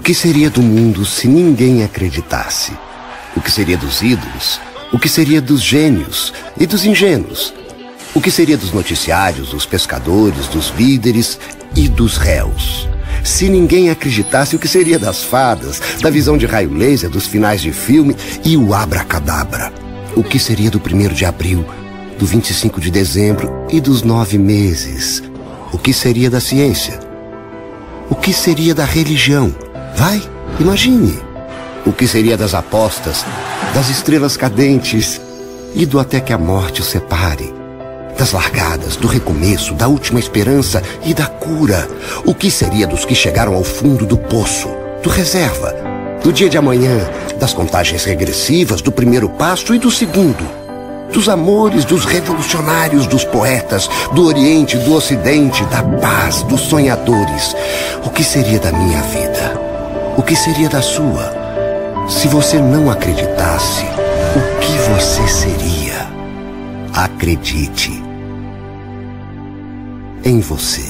que seria do mundo se ninguém acreditasse? O que seria dos ídolos? O que seria dos gênios e dos ingênuos? O que seria dos noticiários, dos pescadores, dos líderes e dos réus? Se ninguém acreditasse, o que seria das fadas, da visão de raio laser, dos finais de filme e o abracadabra? O que seria do 1º de abril, do 25 de dezembro e dos 9 meses? O que seria da ciência? O que seria da religião? Vai, imagine. O que seria das apostas, das estrelas cadentes e do até que a morte os separe? Das largadas, do recomeço, da última esperança e da cura? O que seria dos que chegaram ao fundo do poço, do reserva, do dia de amanhã, das contagens regressivas, do primeiro passo e do segundo? Dos amores, dos revolucionários, dos poetas, do Oriente, do Ocidente, da paz, dos sonhadores? O que seria da minha vida? O que seria da sua? Se você não acreditasse, o que você seria? Acredite em você.